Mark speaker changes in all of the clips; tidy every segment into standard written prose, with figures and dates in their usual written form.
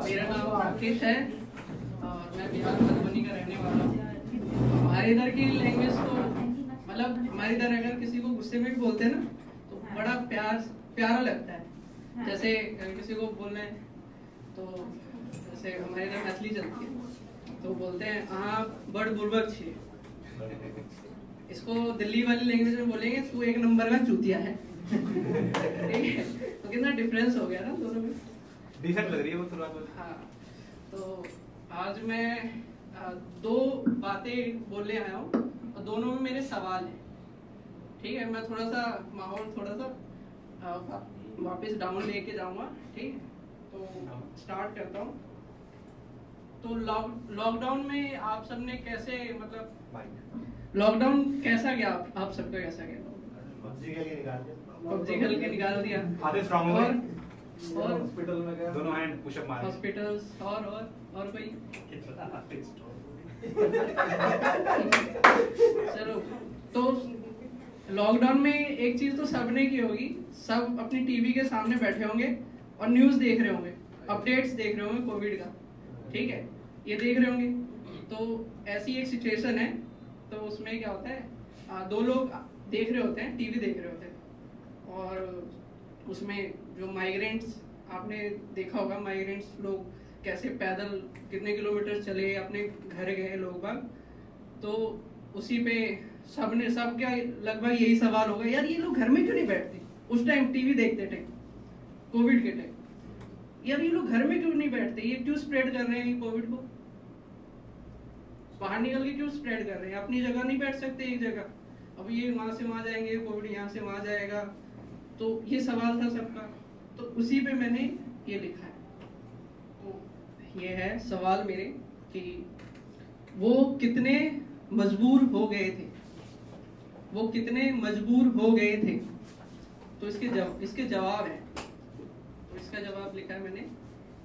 Speaker 1: मेरा नाम राकेश है और मैं बिहार मधुबनी का रहने वाला हूँ। हमारे इधर की लैंग्वेज तो मतलब हमारे इधर अगर किसी को गुस्से में भी बोलते हैं ना तो बड़ा प्यारा लगता है। जैसे किसी को बोलना है तो जैसे हमारे इधर मैथिली चलती है तो बोलते हैं हाँ बड़ बुर्बक छे। इसको दिल्ली वाली लैंग्वेज में बोलेंगे तू एक नंबर का चूतिया है। ठीक है, तो कितना डिफरेंस हो गया ना दोनों में।
Speaker 2: डिफरेंट लग रही है वो थोड़ा।
Speaker 1: हाँ, तो आज मैं दो बातें बोलने आया हूँ और दोनों में मेरे सवाल हैं। ठीक है, मैं थोड़ा सा माहौल थोड़ा सा वापस डाउन लेके जाऊंगा। ठीक है, तो स्टार्ट करता हूँ। तो लॉकडाउन में आप सबने कैसे मतलब लॉकडाउन कैसा गया? आप सबका कैसा गया? पबजी खेल के निकाल दिया। और
Speaker 2: हॉस्पिटल में गया, दोनों हैंड पुशअप मारे।
Speaker 1: हॉस्पिटल्स और कोई चलो, तो लॉकडाउन में एक चीज तो सबने की होगी, सब अपनी टीवी के सामने बैठे होंगे और न्यूज देख रहे होंगे, अपडेट्स देख रहे होंगे कोविड का। ठीक है, ये देख रहे होंगे। तो ऐसी एक सिचुएशन है, तो उसमें क्या होता है, दो लोग देख रहे होते हैं, टीवी देख रहे होते हैं और उसमें जो माइग्रेंट्स, आपने देखा होगा माइग्रेंट्स लोग कैसे पैदल कितने किलोमीटर चले, अपने घर गए लोग बाग। तो उसी पे सबका लगभग यही सवाल होगा, यार ये लोग घर में क्यों नहीं बैठते? उस टाइम टीवी देखते टाइम, कोविड के टाइम, यार ये लोग घर में क्यों नहीं बैठते? ये क्यों स्प्रेड कर रहे हैं कोविड को? बाहर निकल के क्यों स्प्रेड कर रहे हैं? अपनी जगह नहीं बैठ सकते एक जगह? अब ये वहां से वहां जाएंगे, कोविड यहाँ से वहां जाएगा। तो ये सवाल था सबका, तो उसी पे मैंने ये लिखा है। तो ये है सवाल मेरे कि वो कितने मजबूर हो गए थे, वो कितने मजबूर हो गए थे। तो इसके जवाब है। तो इसका जवाब लिखा है मैंने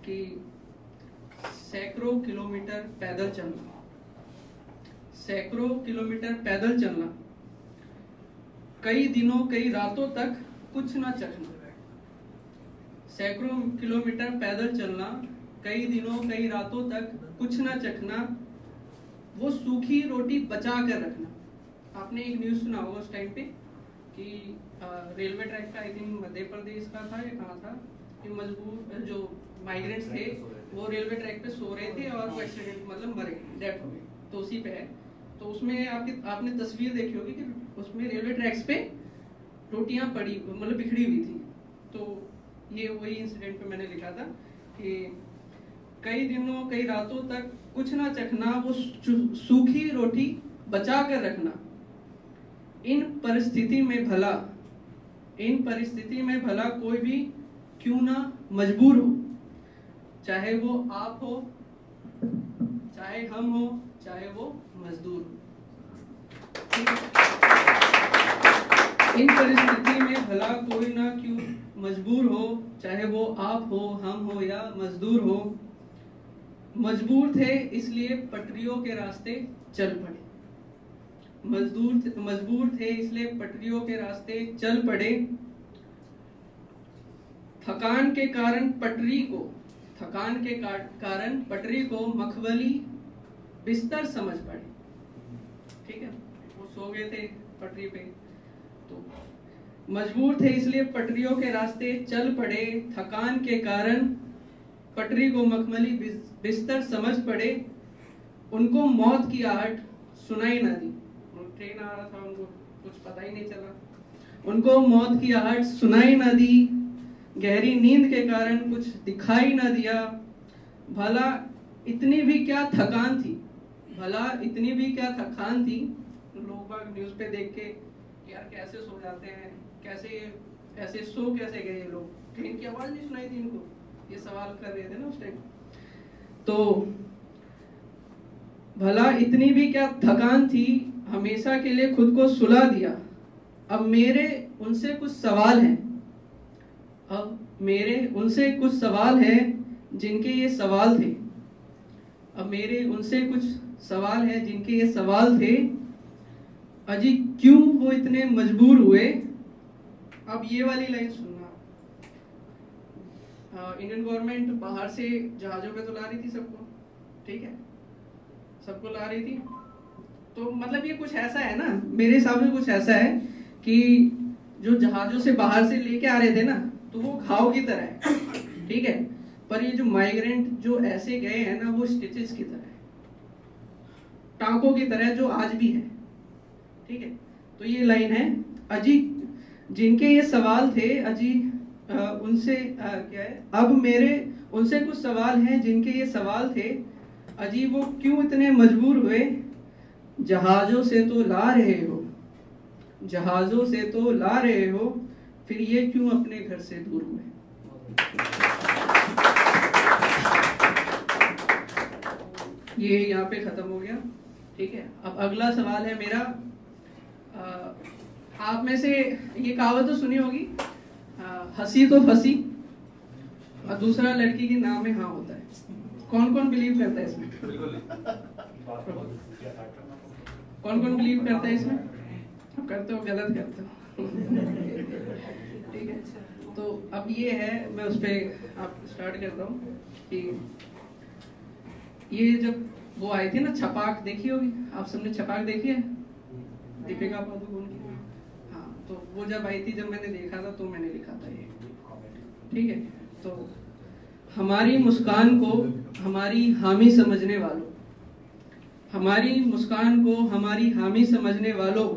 Speaker 1: कि सैकड़ों किलोमीटर पैदल चलना, सैकड़ों किलोमीटर पैदल चलना, कई दिनों कई रातों तक कुछ ना चखना। सैकड़ों किलोमीटर पैदल चलना, कई दिनों कई रातों तक कुछ ना चखना, वो सूखी रोटी बचा कर रखना। आपने एक न्यूज़ सुना होगा उस टाइम पे कि रेलवे ट्रैक का, आई थिंक मध्य प्रदेश का था या कहाँ था, कि मजबूर जो माइग्रेंट्स थे वो रेलवे ट्रैक पे सो रहे थे और वो एक्सीडेंट मतलब मर गए, डेथ हो गई। तो उसी पे है। तो उसमें आपने तस्वीर देखी होगी कि उसमें रेलवे ट्रैक्स पे रोटियां पड़ी मतलब बिखरी हुई थी। तो ये वही इंसिडेंट पे मैंने लिखा था कि कई दिनों कई रातों तक कुछ ना चखना, वो सूखी रोटी बचा कर रखना। इन परिस्थिति में भला कोई भी क्यों ना मजबूर हो, चाहे वो आप हो, चाहे हम हो, चाहे वो मजदूर हो। इन परिस्थिति में भला कोई ना क्यों मजबूर हो, चाहे वो आप हो, हम हो या मजदूर हो। मजबूर थे इसलिए पटरियों के रास्ते चल पड़े, मजबूर थे इसलिए पटरियों के रास्ते चल पड़े। थकान के कारण पटरी को मखमली बिस्तर समझ पड़े। ठीक है, वो सो गए थे पटरी पे। तो मजबूर थे इसलिए पटरियों के रास्ते चल पड़े, थकान के कारण पटरी को मखमली बिस्तर समझ पड़े। उनको मौत की आहट सुनाई ना दी, ट्रेन आ रहा था, उनको कुछ पता ही नहीं चला। उनको मौत की आहट सुनाई ना दी, गहरी नींद के कारण कुछ दिखाई ना दिया। भला इतनी भी क्या थकान थी, लोग बाग न्यूज़ पे देख के यार कैसे सो जाते हैं, कैसे सो कैसे गए ये लोग, ट्रेन की आवाज नहीं सुनाई थी इनको, ये सवाल कर रहे थे ना उस टाइम। तो भला इतनी भी क्या थकान थी, हमेशा के लिए खुद को सुला दिया। अब मेरे उनसे कुछ सवाल हैं जिनके ये सवाल थे। अजी क्यों वो इतने मजबूर हुए? अब ये वाली लाइन सुनना, इंडियन गवर्नमेंट बाहर से जहाज़ों पे तो ला रही थी सबको, ठीक है, सबको ला रही थी। तो मतलब ये कुछ ऐसा है ना, मेरे हिसाब से कुछ ऐसा है कि जो जहाज़ों से बाहर से लेके आ रहे थे ना, तो वो घाव की तरह है, ठीक है, पर ये जो माइग्रेंट जो ऐसे गए हैं ना, वो स्टिचेस की तरह है, टांकों की तरह, जो आज भी है, ठीक है। तो ये लाइन है, अजी जिनके ये सवाल थे, अजी उनसे क्या है, अब मेरे उनसे कुछ सवाल हैं जिनके ये सवाल थे, अजी वो क्यों इतने मजबूर हुए, जहाजों से तो ला रहे हो, जहाजों से तो ला रहे हो, फिर ये क्यों अपने घर से दूर हुए। ये यहाँ पे खत्म हो गया, ठीक है। अब अगला सवाल है मेरा, आप में से ये कहावत तो सुनी होगी, हंसी तो फंसी, और दूसरा लड़की के नाम में हाँ होता है। कौन कौन बिलीव करता है इसमें? कौन कौन बिलीव करता है इसमें? आप करते हो, गलत करते हो। ठीक है, तो अब ये है, मैं उस पर आप स्टार्ट करता हूँ कि ये जब वो आई थी ना, छपाक देखी होगी आप सबने, छपाक देखी है दीपिका पादुकोण की? हाँ, तो वो जब आई थी, जब मैंने देखा था तो मैंने लिखा था ये, ठीक है। तो हमारी मुस्कान को हमारी हामी समझने वालों, हमारी मुस्कान को हमारी हामी समझने वालों,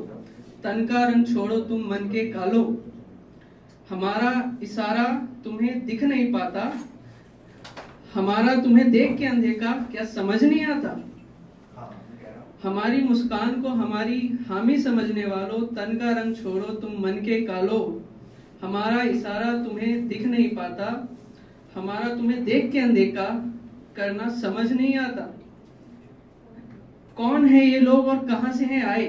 Speaker 1: तन का रंग छोड़ो तुम मन के कालो, हमारा इशारा तुम्हें दिख नहीं पाता, हमारा तुम्हें देख के अनदेखा क्या समझ नहीं आता। हमारी मुस्कान को हमारी हामी समझने वालों, तन का रंग छोड़ो तुम मन के कालो, हमारा इशारा तुम्हें दिख नहीं पाता, हमारा तुम्हें देख के अनदेखा करना समझ नहीं आता। कौन है ये लोग और कहां से हैं आए,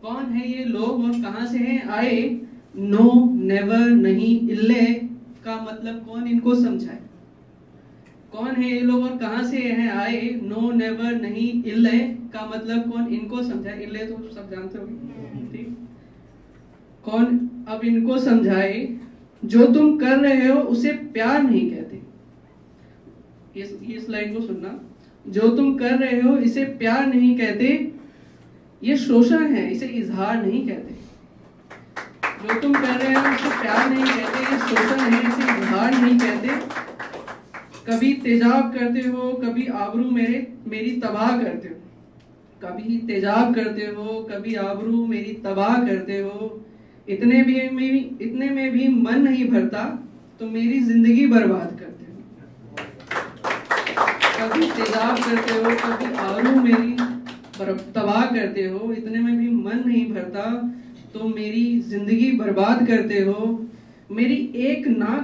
Speaker 1: कौन है ये लोग और कहां से हैं आए, नो नेवर नहीं इल्ले का मतलब कौन इनको समझाए। कौन है ये लोग और कहां से हैं आए, नो नेवर नहीं इल्ले का मतलब कौन इनको समझाए। इल्ले तो सब जानते होंगे, ठीक। कौन अब इनको समझाए, जो तुम कर रहे हो उसे प्यार नहीं कहते। इस लाइन को सुनना, जो तुम कर रहे हो इसे प्यार नहीं कहते, ये शोषण है, इसे इजहार नहीं कहते। जो तुम कर रहे हो इसे प्यार नहीं कहते, ये शोषण है, इसे इजहार नहीं कहते। कभी तेजाब करते हो, कभी आबरू मेरी तबाह करते हो, कभी तेजाब करते हो, कभी आबरू मेरी तबाह करते हो। इतने में भी मन नहीं भरता तो मेरी जिंदगी बर्बाद करते हो। कभी तेजाब करते हो, कभी आबरू मेरी तबाह करते हो, इतने में भी मन नहीं भरता तो मेरी जिंदगी बर्बाद करते हो। मेरी एक ना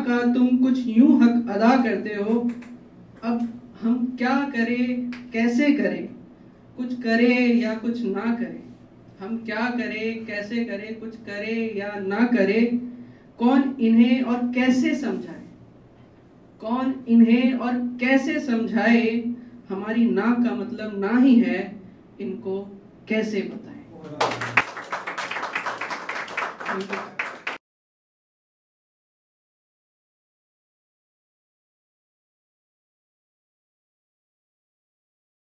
Speaker 1: का तुम कुछ यूं हक अदा करते हो। अब हम क्या करें कैसे करें, कुछ करें या कुछ ना करें, हम क्या करें कैसे करें, कुछ करें या ना करें। कौन इन्हें और कैसे समझाए, कौन इन्हें और कैसे समझाए, हमारी ना का मतलब ना ही है, इनको कैसे बताएं।